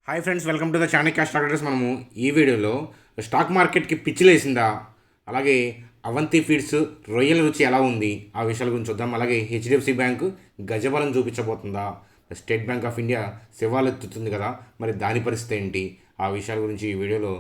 Hi friends, welcome to the Chanakya stock traders. మనము ఈ వీడియోలో స్టాక్ మార్కెట్కి పిచ్చిలేసిందా, అలాగే అవంతి ఫీడ్స్ రొయ్యల రుచి ఎలా ఉంది, ఆ విషయాల గురించి చూద్దాం. అలాగే హెచ్డిఎఫ్సి బ్యాంకు గజబలం చూపించబోతుందా, స్టేట్ బ్యాంక్ ఆఫ్ ఇండియా శివాలెత్తుతుంది కదా, మరి దాని పరిస్థితి ఏంటి, ఆ విషయాల గురించి ఈ వీడియోలో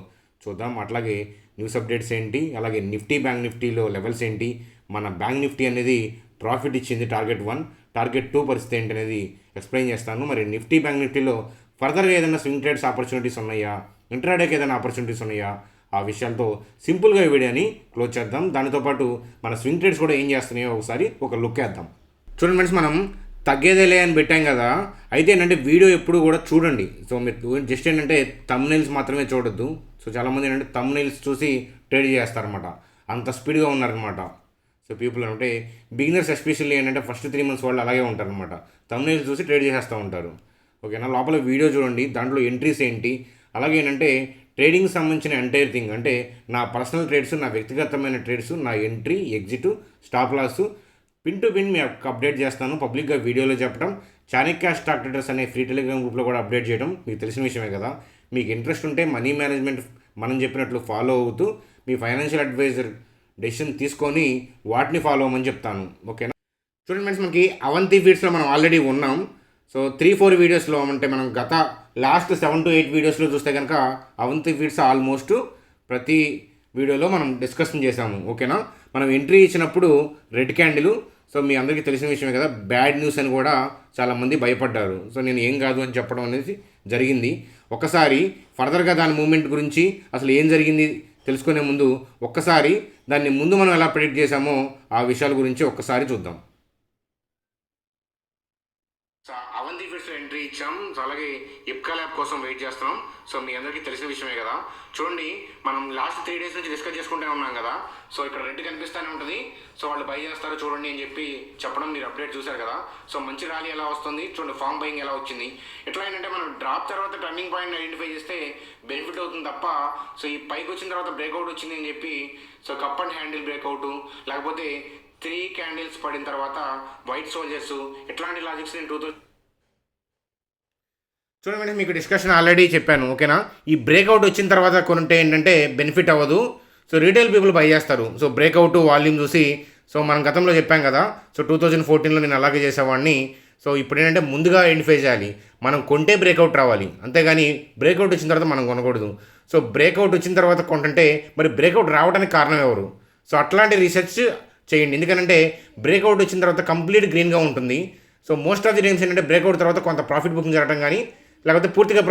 చూద్దాం. అట్లాగే న్యూస్ అప్డేట్స్ ఏంటి, అలాగే నిఫ్టీ బ్యాంక్ నిఫ్టీలో లెవెల్స్ ఏంటి, మన బ్యాంక్ నిఫ్టీ అనేది ప్రాఫిట్ ఇచ్చింది టార్గెట్ 1, టార్గెట్ 2 పరిస్థితి ఏంటి అనేది ఎక్స్ప్లెయిన్ చేస్తాను. మరి నిఫ్టీ బ్యాంక్ నిఫ్టీలో ఫర్దర్గా ఏదైనా స్వింగ్ ట్రేడ్స్ ఆపర్చునిటీస్ ఉన్నాయా, ఇంట్రాడేకి ఏదైనా ఆపర్చునిటీస్ ఉన్నాయా, ఆ విషయాలతో సింపుల్గా ఈ వీడియోని క్లోజ్ చేద్దాం. దానితోపాటు మన స్వింగ్ ట్రేడ్స్ కూడా ఏం చేస్తున్నాయో ఒకసారి ఒక లుక్ వేద్దాం. చూడండి ఫ్రెండ్స్, మనం తగ్గేదేలే అని పెట్టాం కదా, అయితే ఏంటంటే వీడియో ఎప్పుడు కూడా చూడండి. సో మీరు జస్ట్ ఏంటంటే థంబ్నెయిల్స్ మాత్రమే చూడొద్దు. సో చాలామంది ఏంటంటే థంబ్నెయిల్స్ చూసి ట్రేడ్ చేస్తారనమాట, అంత స్పీడ్గా ఉన్నారనమాట. సో పీపుల్ అంటే బిగినర్స్ ఎస్పెషల్లీ ఏంటంటే ఫస్ట్ 3 months వాళ్ళు అలాగే ఉంటారనమాట, థంబ్నెయిల్స్ చూసి ట్రేడ్ చేసేస్తూ ఉంటారు. ఓకేనా, లోపల వీడియో చూడండి, దాంట్లో ఎంట్రీస్ ఏంటి, అలాగే ఏంటంటే ట్రేడింగ్ సంబంధించిన ఎంటైర్ థింగ్, అంటే నా పర్సనల్ ట్రేడ్స్, నా వ్యక్తిగతమైన ట్రేడ్స్, నా entry exit stop loss pin to pin మీకు అప్డేట్ చేస్తాను. పబ్లిక్గా వీడియోలో చెప్పడం, చాణక్య స్టాక్ ట్రేడర్స్ అనే ఫ్రీ టెలిగ్రామ్ గ్రూప్లో కూడా అప్డేట్ చేయడం మీకు తెలిసిన విషయమే కదా. మీకు ఇంట్రెస్ట్ ఉంటే మనీ మేనేజ్మెంట్ మనం చెప్పినట్లు ఫాలో అవుతూ మీ ఫైనాన్షియల్ అడ్వైజర్ డెసిషన్ తీసుకొని వాటిని ఫాలో అవ్వమని చెప్తాను. ఓకేనా, చూడండి ఫ్రెండ్స్, మనకి అవంతి ఫీడ్స్లో మనం ఆల్రెడీ ఉన్నాం. సో 3-4 వీడియోస్లో అంటే మనం గత లాస్ట్ 7 to 8 వీడియోస్లో చూస్తే కనుక అవంతి ఫీడ్స్ ఆల్మోస్ట్ ప్రతి వీడియోలో మనం డిస్కషన్ చేసాము. ఓకేనా, మనం ఎంట్రీ ఇచ్చినప్పుడు రెడ్ క్యాండిల్, సో మీ అందరికీ తెలిసిన విషయమే కదా, బ్యాడ్ న్యూస్ అని కూడా చాలామంది భయపడ్డారు. సో నేను ఏం కాదు అని చెప్పడం అనేది జరిగింది. ఒకసారి ఫర్దర్గా దాని మూమెంట్ గురించి అసలు ఏం జరిగింది తెలుసుకునే ముందు ఒక్కసారి దాన్ని ముందు మనం ఎలా ప్రెడిక్ట్ చేసామో ఆ విషయాల గురించి ఒక్కసారి చూద్దాం. సో అవంతి ఫీడ్స్లో ఎంట్రీ ఇచ్చాం. సో అలాగే ఇప్కా ల్యాబ్ కోసం వెయిట్ చేస్తున్నాం. సో మీ అందరికీ తెలిసిన విషయమే కదా. చూడండి, మనం లాస్ట్ 3 days నుంచి డిస్కస్ చేసుకుంటూనే ఉన్నాం కదా. సో ఇక్కడ రెడ్ కనిపిస్తూనే ఉంటుంది. సో వాళ్ళు బై చేస్తారు చూడండి అని చెప్పి చెప్పడం మీరు అప్డేట్ చూశారు కదా. సో మంచి ర్యాలీ ఎలా వస్తుంది చూడండి, ఫామ్ బయింగ్ ఎలా వచ్చింది. ఎట్లా ఏంటంటే మనం డ్రాప్ తర్వాత టర్నింగ్ పాయింట్ ఐడెంటిఫై చేస్తే బెనిఫిట్ అవుతుంది తప్ప, సో ఈ పైకి వచ్చిన తర్వాత బ్రేక్అవుట్ వచ్చింది అని చెప్పి so cup and handle breakout, లేకపోతే 3 candles పడిన తర్వాత వైట్ సోల్జర్స్, ఇట్లాంటి లాజిక్స్ నేను చూడండి. మీకు డిస్కషన్ ఆల్రెడీ చెప్పాను. ఓకేనా, ఈ బ్రేక్అవుట్ వచ్చిన తర్వాత కొంటే ఏంటంటే బెనిఫిట్ అవ్వదు. సో రీటైల్ పీపుల్ బై చేస్తారు. సో బ్రేక్అవుట్ వాల్యూమ్ చూసి, సో మనం గతంలో చెప్పాం కదా, సో 2014లో నేను అలాగే చేసేవాడిని. సో ఇప్పుడు ఏంటంటే ముందుగా ఐడెంటిఫై చేయాలి, మనం కొంటే బ్రేక్అవుట్ రావాలి, అంతేగాని బ్రేక్అవుట్ వచ్చిన తర్వాత మనం కొనకూడదు. సో బ్రేక్అవుట్ వచ్చిన తర్వాత కొంటుంటే మరి బ్రేక్అవుట్ రావడానికి కారణం ఎవరు, సో అట్లాంటి రీసెర్చ్ చేయండి. ఎందుకంటే బ్రేక్అవుట్ వచ్చిన తర్వాత కంప్లీట్ గ్రీన్గా ఉంటుంది. So most of the times ఏంటంటే బ్రేక్అవుట్ తర్వాత కొంత ప్రాఫిట్ బుకింగ్ జరగడం కానీ, లేకపోతే పూర్తిగా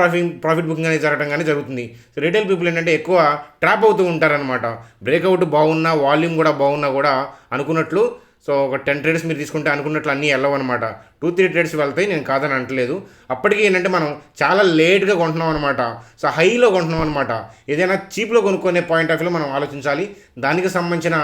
ప్రాఫిట్ బుకింగ్ అనేది జరగడం కానీ జరుగుతుంది. సో రీటైల్ పీపుల్ ఏంటంటే ఎక్కువ ట్రాప్ అవుతూ ఉంటారనమాట. బ్రేక్అవుట్ బాగున్నా, వాల్యూమ్ కూడా బాగున్నా కూడా అనుకున్నట్లు, సో ఒక 10 trades మీరు తీసుకుంటే అనుకున్నట్లు అన్నీ వెళ్ళవన్నమాట. 2-3 trades వెళ్తాయి, నేను కాదని అంటలేదు. అప్పటికీ ఏంటంటే మనం చాలా లేట్గా కొంటున్నాం అనమాట. సో హైలో కొంటున్నాం అనమాట. ఏదైనా చీప్లో కొనుక్కునే పాయింట్ ఆఫ్ వ్యూలో మనం ఆలోచించాలి. దానికి సంబంధించిన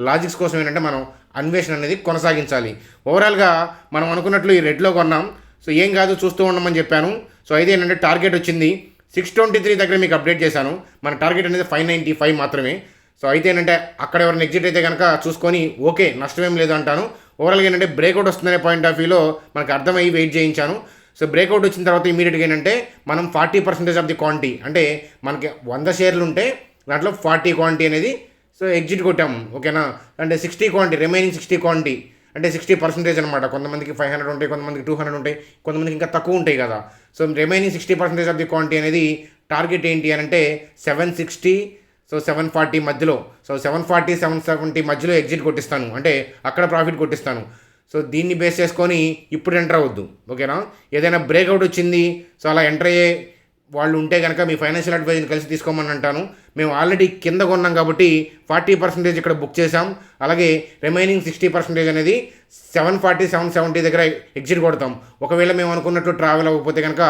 లాజిక్స్ కోసం ఏంటంటే మనం అన్వేషణ అనేది కొనసాగించాలి. ఓవరాల్గా మనం అనుకున్నట్లు ఈ రెడ్లో కొన్నాం. సో ఏం కాదు, చూస్తూ ఉండమని చెప్పాను. సో అయితే ఏంటంటే టార్గెట్ వచ్చింది 623 దగ్గర మీకు అప్డేట్ చేశాను. మన టార్గెట్ అనేది 595 మాత్రమే. సో అయితే ఏంటంటే అక్కడ ఎవరైనా ఎగ్జిట్ అయితే కనుక చూసుకొని ఓకే, నష్టమేం లేదు అంటాను. ఓవరాల్గా ఏంటంటే బ్రేక్అవుట్ వస్తుందనే పాయింట్ ఆఫ్ వ్యూలో మనకు అర్థమయ్యి వెయిట్ చేయించాను. సో బ్రేక్అవుట్ వచ్చిన తర్వాత ఇమీడియట్గా ఏంటంటే మనం 40% ఆఫ్ ది క్వాంటిటీ, అంటే మనకి 100 షేర్లు ఉంటే దాంట్లో 40 క్వాంటిటీ అనేది సో ఎగ్జిట్ కొట్టాము. ఓకేనా, అంటే 60 క్వాంటిటీ, రిమైనింగ్ 60 క్వాంటిటీ అంటే 60% అనమాట. కొంతమందికి 500 ఉంటాయి, కొంతమందికి 200 ఉంటాయి, కొంతమందికి ఇంకా తక్కువ ఉంటాయి కదా. So remaining 60% of the quantity అనేది టార్గెట్ ఏంటి అని అంటే 760, సో 740 మధ్యలో, సో 740, 770 మధ్యలో ఎగ్జిట్ కొట్టిస్తాను, అంటే అక్కడ ప్రాఫిట్ కొట్టిస్తాను. సో దీన్ని బేస్ చేసుకొని ఇప్పుడు ఎంటర్ అవ్వద్దు. ఓకేనా, ఏదైనా బ్రేక్అవుట్ వచ్చింది సో అలా ఎంటర్ అయ్యే వాళ్ళు ఉంటే కనుక మీ ఫైనాన్షియల్ అడ్వైజర్ని కలిసి తీసుకోమని అంటాను. మేము ఆల్రెడీ కింద కొన్నాం కాబట్టి 40% ఇక్కడ బుక్ చేసాం. అలాగే రిమైనింగ్ 60% అనేది 740, 770 దగ్గర ఎగ్జిట్ కొడతాం. ఒకవేళ మేము అనుకున్నట్లు ట్రావెల్ అవ్వకపోతే కనుక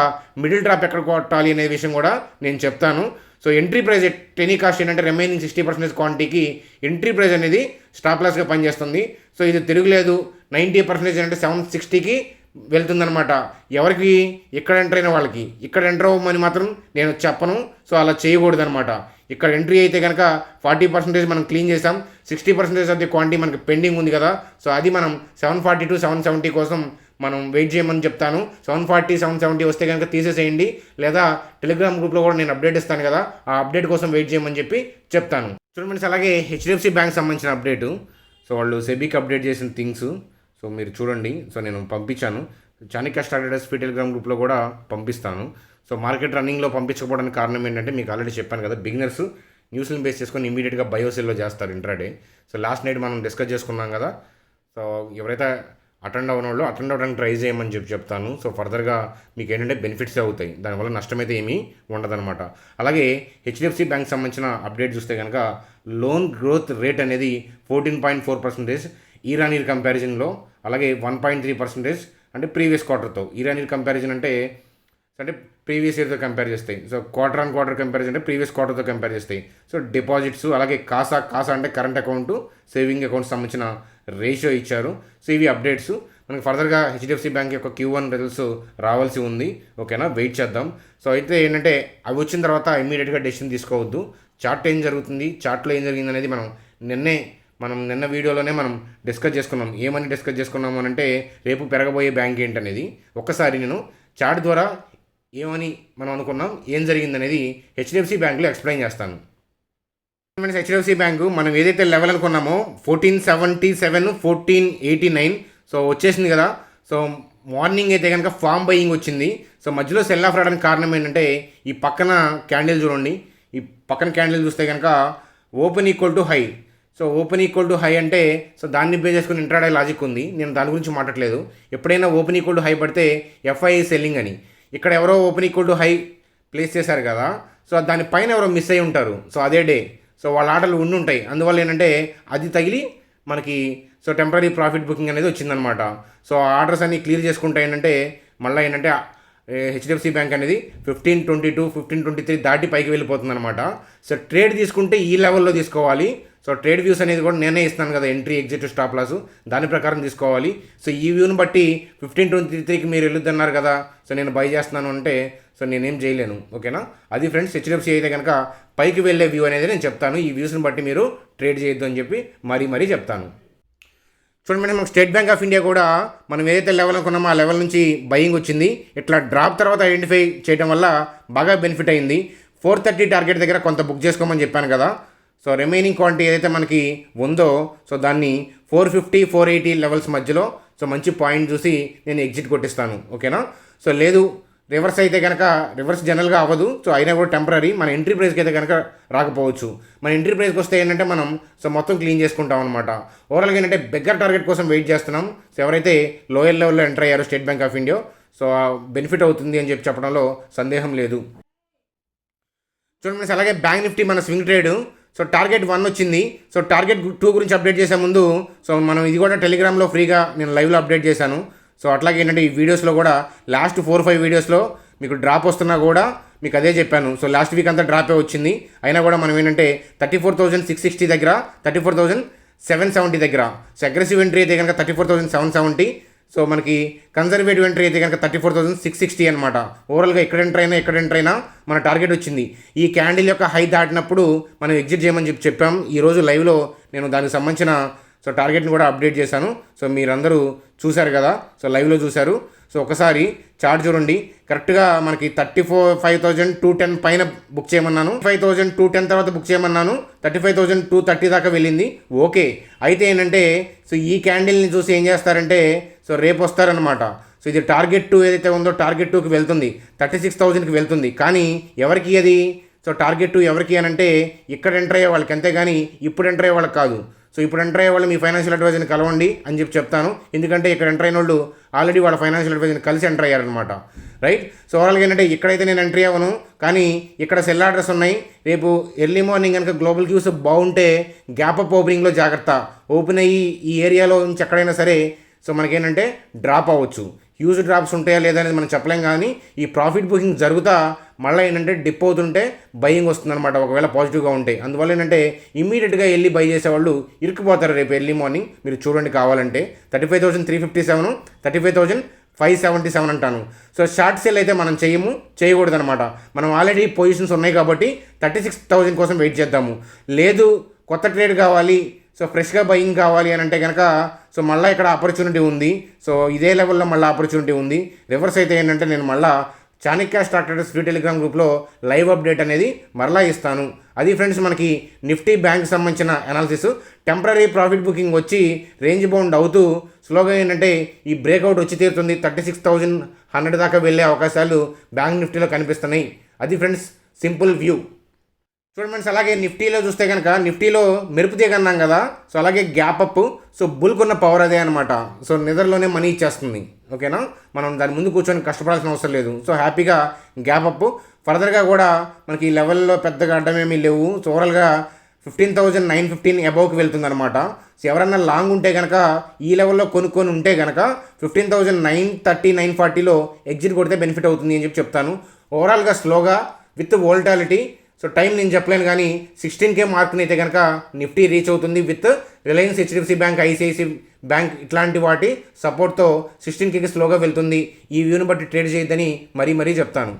మిడిల్ డ్రాప్ ఎక్కడ కొట్టాలి అనే విషయం కూడా నేను చెప్తాను. So entry price any cost ఏంటంటే రిమైనింగ్ 60% క్వాంటిటీకి ఎంట్రీ ప్రైస్ అనేది స్టాప్ లాస్గా పనిచేస్తుంది. సో ఇది తిరుగులేదు. 90% అంటే 760కి వెళ్తుందనమాట. ఎవరికి ఇక్కడ ఎంటర్ అయిన వాళ్ళకి, ఇక్కడ ఎంటర్ అవ్వమని మాత్రం నేను చెప్పను. సో అలా చేయకూడదు అనమాట. ఇక్కడ ఎంట్రీ అయితే కనుక 40% మనం క్లీన్ చేసాం, 60% ఆఫ్ ది క్వాంటిటీ మనకి పెండింగ్ ఉంది కదా. సో అది మనం 740 to 770 కోసం మనం వెయిట్ చేయమని చెప్తాను. 740 770 వస్తే కనుక తీసేసేయండి, లేదా టెలిగ్రామ్ గ్రూప్లో కూడా నేను అప్డేట్ ఇస్తాను కదా, ఆ అప్డేట్ కోసం వెయిట్ చేయమని చెప్పి చెప్తాను. చూడండి ఫ్రెండ్స్, అలాగే హెచ్డిఎఫ్సి బ్యాంక్ సంబంధించిన అప్డేటు. సో వాళ్ళు సెబీకి అప్డేట్ చేసిన థింగ్స్ సో మీరు చూడండి. సో నేను పంపించాను, చాణక్య స్టాక్ ట్రేడర్స్ టెలిగ్రామ్ గ్రూప్లో కూడా పంపిస్తాను. సో మార్కెట్ రన్నింగ్లో పంపించకపోవడానికి కారణం ఏంటంటే మీకు ఆల్రెడీ చెప్పాను కదా, బిగినర్స్ న్యూస్ని బేస్ చేసుకొని ఇమీడియట్గా బయోసెల్లో చేస్తారు ఇంట్రాడే. సో లాస్ట్ నైట్ మనం డిస్కస్ చేసుకున్నాం కదా, సో ఎవరైతే అటెండ్ అవ్వని వాళ్ళు అటెండ్ అవ్వడానికి ట్రై చేయమని చెప్తాను. సో ఫర్దర్గా మీకు ఏంటంటే బెనిఫిట్స్ అవుతాయి, దానివల్ల నష్టమైతే ఏమీ ఉండదన్నమాట. అలాగే హెచ్డిఎఫ్సి బ్యాంక్ సంబంధించిన అప్డేట్ చూస్తే కనుక లోన్ గ్రోత్ రేట్ అనేది 14.4% ఇయర్ ఆన్ ఇయర్ కంపారిజన్లో, అలాగే 1.3% అంటే ప్రీవియస్ క్వార్టర్తో. ఇయర్ ఆన్ ఇయర్ కంపారిజన్ అంటే ప్రీవియస్ ఇయర్తో కంపేర్ చేస్తాయి. So quarter on quarter comparison అంటే ప్రీవియస్ క్వార్టర్తో కంపేర్ చేస్తాయి. సో డిపాజిట్స్, అలాగే కాసా అంటే కరెంట్ అకౌంట్, సేవింగ్ అకౌంట్ సంబంధించిన రేషియో ఇచ్చారు. సో ఇవి అప్డేట్స్. మనకి ఫర్దర్గా హెచ్డిఎఫ్సి బ్యాంక్ యొక్క Q1 రిజల్ట్స్ రావాల్సి ఉంది. ఓకేనా, వెయిట్ చేద్దాం. సో అయితే ఏంటంటే అవి వచ్చిన తర్వాత ఇమ్మీడియట్గా డెసిషన్ తీసుకోవద్దు. చార్ట్ ఏం జరుగుతుంది, చార్ట్లో ఏం జరిగింది అనేది నిన్న వీడియోలోనే మనం డిస్కస్ చేసుకున్నాం. ఏమని డిస్కస్ చేసుకున్నాము అంటే రేపు పెరగబోయే బ్యాంక్ ఏంటనేది. ఒక్కసారి నేను చార్ట్ ద్వారా ఏమని మనం అనుకున్నాం, ఏం జరిగిందనేది హెచ్డిఎఫ్సి బ్యాంక్లో ఎక్స్ప్లెయిన్ చేస్తాను. హెచ్డిఎఫ్సి బ్యాంకు మనం ఏదైతే లెవెల్ అనుకున్నామో 1477 1489 సో వచ్చేసింది కదా. సో మార్నింగ్ అయితే కనుక ఫామ్ బయింగ్ వచ్చింది. సో మధ్యలో సెల్ ఆఫ్ రావడానికి కారణం ఏంటంటే ఈ పక్కన క్యాండిల్ చూడండి. ఈ పక్కన క్యాండిల్ చూస్తే కనుక open equal to high. So open equal to high అంటే సో దాన్ని బేస్ చేసుకుని ఇంట్రాడే లాజిక్ ఉంది, నేను దాని గురించి మాట్లాడలేదు. ఎప్పుడైనా ఓపెన్ ఈక్వల్ టు హై పడితే ఎఫ్ఐ సెల్లింగ్ అని. ఇక్కడ ఎవరో open equal to high place చేశారు కదా, సో దానిపైన ఎవరో మిస్ అయి ఉంటారు. సో అదే డే సో వాళ్ళ ఆటలు ఉండుంటాయి. అందువల్ల ఏంటంటే అది తగిలి మనకి సో టెంపరీ ప్రాఫిట్ బుకింగ్ అనేది వచ్చిందనమాట. సో ఆ ఆర్డర్స్ అన్ని క్లియర్ చేసుకుంటే ఏంటంటే మళ్ళీ ఏంటంటే హెచ్డిఎఫ్సి బ్యాంక్ అనేది 1522 1523 దాటి పైకి వెళ్ళిపోతుంది అనమాట. సో ట్రేడ్ తీసుకుంటే ఈ లెవెల్లో తీసుకోవాలి. సో ట్రేడ్ వ్యూస్ అనేది కూడా నేనే ఇస్తాను కదా, ఎంట్రీ ఎగ్జిట్ స్టాప్ లాస్, దాని ప్రకారం తీసుకోవాలి. సో ఈ వ్యూని బట్టి 1523కి మీరు వెళ్ళొద్దన్నారు కదా, సో నేను బై చేస్తున్నాను అంటే సో నేనేం చేయలేను. ఓకేనా, అది ఫ్రెండ్స్ హెచ్డిఎఫ్సి అయితే కనుక పైకి వెళ్ళే వ్యూ అనేది నేను చెప్తాను. ఈ వ్యూస్ని బట్టి మీరు ట్రేడ్ చేయొద్దు అని చెప్పి మరీ చెప్తాను. చూడండి మేడం, మనకు స్టేట్ బ్యాంక్ ఆఫ్ ఇండియా కూడా మనం ఏదైతే లెవెల్ అనుకున్నామో ఆ లెవెల్ నుంచి బయింగ్ వచ్చింది. ఇట్లా డ్రాప్ తర్వాత ఐడెంటిఫై చేయడం వల్ల బాగా బెనిఫిట్ అయింది. 430 టార్గెట్ దగ్గర కొంత బుక్ చేసుకోమని చెప్పాను కదా. సో రిమైనింగ్ క్వాంటిటీ ఏదైతే మనకి ఉందో సో దాన్ని 450 480 లెవెల్స్ మధ్యలో సో మంచి పాయింట్ చూసి నేను ఎగ్జిట్ కొట్టిస్తాను. ఓకేనా, సో లేదు రివర్స్ అయితే కనుక రివర్స్ జనరల్గా అవ్వదు. సో అయినా కూడా టెంపరీ, మన ఎంట్రీ ప్రైస్కి అయితే కనుక రాకపోవచ్చు. మన ఎంట్రీ ప్రైస్కి వస్తే ఏంటంటే మనం సో మొత్తం క్లీన్ చేసుకుంటాం అనమాట. ఓవరాల్గా ఏంటంటే బెగ్గర్ టార్గెట్ కోసం వెయిట్ చేస్తున్నాం. సో ఎవరైతే లోయర్ లెవెల్లో ఎంటర్ అయ్యారో state Bank of India so benefit అవుతుంది అని చెప్పడంలో సందేహం లేదు. చూడండి, అలాగే బ్యాంక్ నిఫ్టీ మన స్వింగ్ ట్రేడ్ సో టార్గెట్ 1 వచ్చింది. సో టార్గెట్ 2 గురించి అప్డేట్ చేసే ముందు సో మనం ఇది కూడా టెలిగ్రామ్లో ఫ్రీగా నేను లైవ్లో అప్డేట్ చేశాను. సో అట్లాగే ఏంటంటే ఈ వీడియోస్లో కూడా లాస్ట్ 4-5 వీడియోస్లో మీకు డ్రాప్ వస్తున్నా కూడా మీకు అదే చెప్పాను. సో లాస్ట్ వీక్ అంతా డ్రాపే వచ్చింది, అయినా కూడా మనం ఏంటంటే 34,660 దగ్గర 34,770 దగ్గర సో అగ్రెసివ్ ఎంట్రీ అయితే కనుక 34,770. సో మనకి కన్జర్వేటివ్ ఎంట్రీ అయితే కనుక 34,660 అనమాట. ఓవరాల్గా ఎక్కడ ఎంటర్ అయినా మన టార్గెట్ వచ్చింది. ఈ క్యాండిల్ యొక్క హై దాటినప్పుడు మనం ఎగ్జిట్ చేయమని చెప్పాం. ఈరోజు లైవ్లో నేను దానికి సంబంధించిన సో టార్గెట్ని కూడా అప్డేట్ చేశాను. సో మీరందరూ చూశారు కదా, సో లైవ్లో చూశారు. సో ఒకసారి చార్ట్ చూడండి, కరెక్ట్గా మనకి 35,210 పైన బుక్ చేయమన్నాను, 35,210 తర్వాత బుక్ చేయమన్నాను, 35,230 దాకా వెళ్ళింది. ఓకే, అయితే ఏంటంటే సో ఈ క్యాండిల్ని చూసి ఏం చేస్తారంటే సో రేపు వస్తారనమాట. సో ఇది టార్గెట్ 2 ఏదైతే ఉందో టార్గెట్ 2కి వెళ్తుంది, 36,000కి వెళ్తుంది. కానీ ఎవరికి అది సో టార్గెట్ 2 ఎవరికి అని అంటే ఇక్కడ ఎంటర్ అయ్యే వాళ్ళకి, అంతేగాని ఇప్పుడు ఎంటర్ అయ్యే వాళ్ళకి కాదు. సో ఇప్పుడు ఎంటర్ అయ్యే వాళ్ళు మీ ఫైనాన్షియల్ అడ్వైజర్ని కలవండి అని చెప్తాను. ఎందుకంటే ఇక్కడ ఎంటర్ అయిన వాళ్ళు ఆల్రెడీ వాళ్ళ ఫైనాన్షియల్ అడ్వైజర్ని కలిసి ఎంటర్ అయ్యారనమాట. రైట్, సో ఓవరాల్గా ఏంటంటే ఇక్కడైతే నేను ఎంట్రీ అవ్వను, కానీ ఇక్కడ సెల్ ఆర్డర్స్ ఉన్నాయి. రేపు ఎర్లీ మార్నింగ్ కనుక గ్లోబల్ క్యూస్ బాగుంటే గ్యాప్ అప్ ఓపెనింగ్లో జాగ్రత్త. ఓపెన్ అయ్యి ఈ ఏరియాలో నుంచి ఎక్కడైనా సరే సో మనకేంటంటే డ్రాప్ అవ్వచ్చు. హ్యూజ్ డ్రాప్స్ ఉంటాయా లేదా అనేది మనం చెప్పలేం, కానీ ఈ ప్రాఫిట్ బుకింగ్ జరుగుతా మళ్ళీ ఏంటంటే డిప్ అవుతుంటే బయింగ్ వస్తుందన్నమాట ఒకవేళ పాజిటివ్గా ఉంటే. అందువల్ల ఏంటంటే ఇమ్మీడియట్గా వెళ్ళి బై చేసేవాళ్ళు ఇరుక్కుపోతారు రేపు ఎర్లీ మార్నింగ్. మీరు చూడండి కావాలంటే 35,357 35,577 అంటాను. సో షార్ట్ సేల్ అయితే మనం చేయకూడదనమాట. మనం ఆల్రెడీ పొజిషన్స్ ఉన్నాయి కాబట్టి 36,000 కోసం వెయిట్ చేద్దాము. లేదు కొత్త ట్రేడ్ కావాలి, సో ఫ్రెష్గా బయింగ్ కావాలి అని అంటే కనుక సో మళ్ళీ ఇక్కడ ఆపర్చునిటీ ఉంది. సో ఇదే లెవెల్లో మళ్ళీ ఆపర్చునిటీ ఉంది. రివర్స్ అయితే ఏంటంటే నేను మళ్ళీ Chanakya stock traders free Telegram గ్రూప్లో లైవ్ అప్డేట్ అనేది మరలా ఇస్తాను. అది ఫ్రెండ్స్ మనకి నిఫ్టీ బ్యాంక్ సంబంధించిన అనాలిసిస్. టెంపరీ ప్రాఫిట్ బుకింగ్ వచ్చి రేంజ్ బౌండ్ అవుతూ స్లోగా ఏంటంటే ఈ బ్రేక్అవుట్ వచ్చి తీరుతుంది. 36,100 దాకా వెళ్ళే అవకాశాలు బ్యాంక్ నిఫ్టీలో కనిపిస్తున్నాయి. అది ఫ్రెండ్స్ సింపుల్ వ్యూ. చూడండి ఫ్రెండ్స్, అలాగే నిఫ్టీలో చూస్తే కనుక నిఫ్టీలో మెరుపు తీగన్నాం కదా, సో అలాగే గ్యాప్ అప్. సో బుల్కున్న పవర్ అదే అనమాట. సో నిద్రలోనే మనీ ఇచ్చేస్తుంది. ఓకేనా, మనం దాని ముందు కూర్చొని కష్టపడాల్సిన అవసరం లేదు. సో హ్యాపీగా గ్యాప్ అప్. ఫర్దర్గా కూడా మనకి ఈ లెవెల్లో పెద్దగా అడ్డమేమీ లేవు. సో ఓవరాల్గా 15,915 అబౌవ్కి వెళ్తుందన్నమాట. సో ఎవరన్నా లాంగ్ ఉంటే కనుక ఈ లెవెల్లో కొనుక్కొని ఉంటే కనుక 15,930 940లో ఎగ్జిట్ కొడితే బెనిఫిట్ అవుతుంది అని చెప్తాను. ఓవరాల్గా స్లోగా విత్ వోల్టాలిటీ. సో టైం నేను చెప్పలేను కానీ 16K మార్క్ని అయితే కనుక నిఫ్టీ రీచ్ అవుతుంది with Reliance, HDFC bank, ICICI bank ఇట్లాంటి వాటి సపోర్ట్తో 16Kకి స్లోగా వెళ్తుంది. ఈ వ్యూని బట్టి ట్రేడ్ చేయొద్దని మరీ చెప్తాను.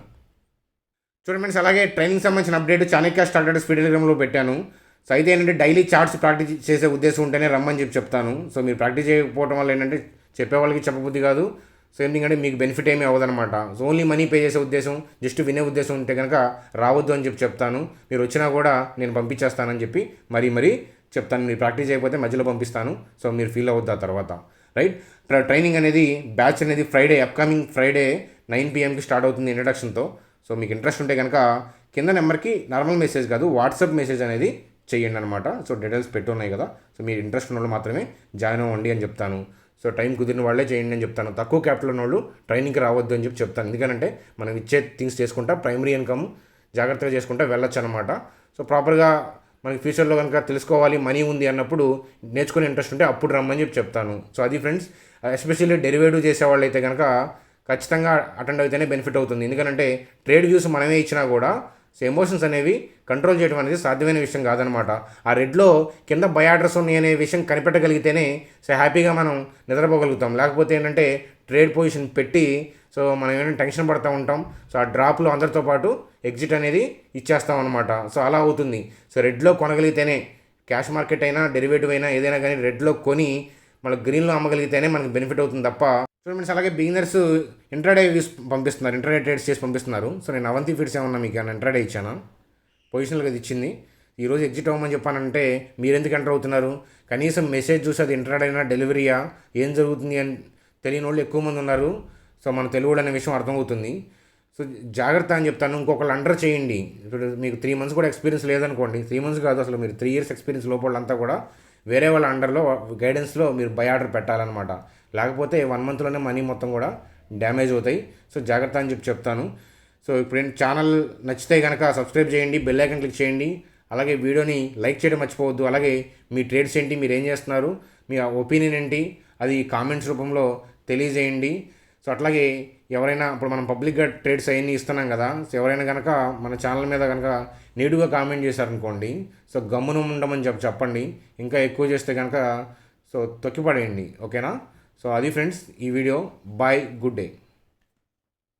చూడండి ఫ్రెండ్స్, అలాగే ట్రైనింగ్ సంబంధించిన update Chanakya stock traders free టెలిగ్రామ్లో పెట్టాను. సో అయితే ఏంటంటే డైలీ చార్ట్స్ ప్రాక్టీస్ చేసే ఉద్దేశం ఉంటేనే రమ్మని చెప్తాను. సో మీరు ప్రాక్టీస్ చేయకపోవడం వల్ల ఏంటంటే చెప్పే వాళ్ళకి చెప్పబుద్ధి కాదు. సో ఎందుకంటే మీకు బెనిఫిట్ ఏమీ అవ్వదనమాట. సో ఓన్లీ మనీ పే చేసే ఉద్దేశం, జస్ట్ వినే ఉద్దేశం ఉంటే కనుక రావద్దు అని చెప్తాను. మీరు వచ్చినా కూడా నేను పంపించేస్తానని చెప్పి మరీ చెప్తాను. మీరు ప్రాక్టీస్ చేయకపోతే మధ్యలో పంపిస్తాను. సో మీరు ఫీల్ అవ్వద్దు ఆ తర్వాత. రైట్, ట్రైనింగ్ అనేది బ్యాచ్ అనేది ఫ్రైడే, అప్కమింగ్ ఫ్రైడే 9 PMకి స్టార్ట్ అవుతుంది ఇంట్రడక్షన్తో. సో మీకు ఇంట్రెస్ట్ ఉంటే కనుక కింద నెంబర్కి నార్మల్ మెసేజ్ కాదు, వాట్సాప్ మెసేజ్ అనేది చేయండి అనమాట. సో డీటెయిల్స్ పెట్టున్నాయి కదా. సో మీరు ఇంట్రెస్ట్ ఉన్న వాళ్ళు మాత్రమే జాయిన్ అవ్వండి అని చెప్తాను. సో టైం కుదిరిన వాళ్ళే చేయండి అని చెప్తాను. తక్కువ క్యాపిటల్ ఉన్న వాళ్ళు ట్రైనింగ్కి రావద్దు అని చెప్తాను. ఎందుకంటే మనం ఇచ్చే థింగ్స్ చేసుకుంటా ప్రైమరీ ఇన్కమ్ జాగ్రత్తగా చేసుకుంటా వెళ్ళొచ్చు అనమాట. సో ప్రాపర్గా మనకి ఫ్యూచర్లో కనుక తెలుసుకోవాలి మనీ ఉంది అన్నప్పుడు నేర్చుకునే ఇంట్రెస్ట్ ఉంటే అప్పుడు రమ్మని చెప్తాను. సో అది ఫ్రెండ్స్, ఎస్పెషల్లీ డెరివేటివ్ చేసేవాళ్ళు అయితే కనుక ఖచ్చితంగా అటెండ్ అయితేనే బెనిఫిట్ అవుతుంది. ఎందుకంటే ట్రేడ్ వ్యూస్ మనమే ఇచ్చినా కూడా సో ఎమోషన్స్ అనేవి కంట్రోల్ చేయడం అనేది సాధ్యమైన విషయం కాదనమాట. ఆ రెడ్లో కింద బై ఆర్డర్స్ ఉన్నాయి అనే విషయం కనిపెట్టగలిగితేనే సో హ్యాపీగా మనం నిద్రపోగలుగుతాం. లేకపోతే ఏంటంటే ట్రేడ్ పొజిషన్ పెట్టి సో మనం ఏంటంటే టెన్షన్ పడుతూ ఉంటాం. సో ఆ డ్రాప్లో అందరితో పాటు ఎగ్జిట్ అనేది ఇచ్చేస్తాం అనమాట. సో అలా అవుతుంది. సో రెడ్లో కొనగలిగితేనే, క్యాష్ మార్కెట్ అయినా డెరివేటివ్ అయినా ఏదైనా కానీ రెడ్లో కొని మళ్ళీ గ్రీన్లో అమ్మగలిగితేనే మనకి బెనిఫిట్ అవుతుంది తప్ప. సో మీన్స్ అలాగే బిగినర్స్ ఇంట్రాడే వ్యూస్ పంపిస్తున్నారు, ఇంట్రాడే ట్రేడ్స్ చేసి పంపిస్తున్నారు. సో నేను అవంతి ఫీడ్స్ ఏమన్నా మీకు ఇంట్రాడే ఇచ్చాను, పొజిషనల్గా ఇచ్చింది. ఈరోజు ఎగ్జిట్ అవ్వమని చెప్పానంటే మీరు ఎందుకు ఎంటర్ అవుతున్నారు? కనీసం మెసేజ్ చూసి అది ఇంట్రాడైనా డెలివరీయా ఏం జరుగుతుంది అని తెలియని వాళ్ళు ఎక్కువ మంది ఉన్నారు. సో మన తెలుగు అనే విషయం అర్థమవుతుంది. సో జాగ్రత్త అని చెప్తాను. ఇంకొకళ్ళు అండర్ చేయండి. ఇప్పుడు మీకు 3 months కూడా ఎక్స్పీరియన్స్ లేదనుకోండి, 3 months కాదు అసలు మీరు 3 years ఎక్స్పీరియన్స్ లోపలంతా కూడా వేరే వాళ్ళ అండర్లో గైడెన్స్లో మీరు బై ఆర్డర్ పెట్టాలన్నమాట. లేకపోతే 1 monthలోనే మనీ మొత్తం కూడా డ్యామేజ్ అవుతాయి. సో జాగ్రత్త అని చెప్తాను. సో ఇప్పుడు ఛానల్ నచ్చితే కనుక సబ్స్క్రైబ్ చేయండి, బెల్ ఐకాన్ క్లిక్ చేయండి. అలాగే వీడియోని లైక్ చేయడం మర్చిపోవద్దు. అలాగే మీ ట్రేడ్స్ ఏంటి, మీరు ఏం చేస్తున్నారు, మీ ఒపీనియన్ ఏంటి, అది కామెంట్స్ రూపంలో తెలియజేయండి. సో అట్లాగే ఎవరైనా ఇప్పుడు మనం పబ్లిక్గా ట్రేడ్స్ అవన్నీ ఇస్తున్నాం కదా, సో ఎవరైనా కనుక మన ఛానల్ మీద కనుక నెగిటివ్గా కామెంట్ చేశారనుకోండి, సో గమ్మున ఉండమని చెప్పండి. ఇంకా ఎక్కువ చేస్తే కనుక సో తొక్కిపడేయండి. ఓకేనా? సో అది ఫ్రెండ్స్ ఈ వీడియో. Bye, good day.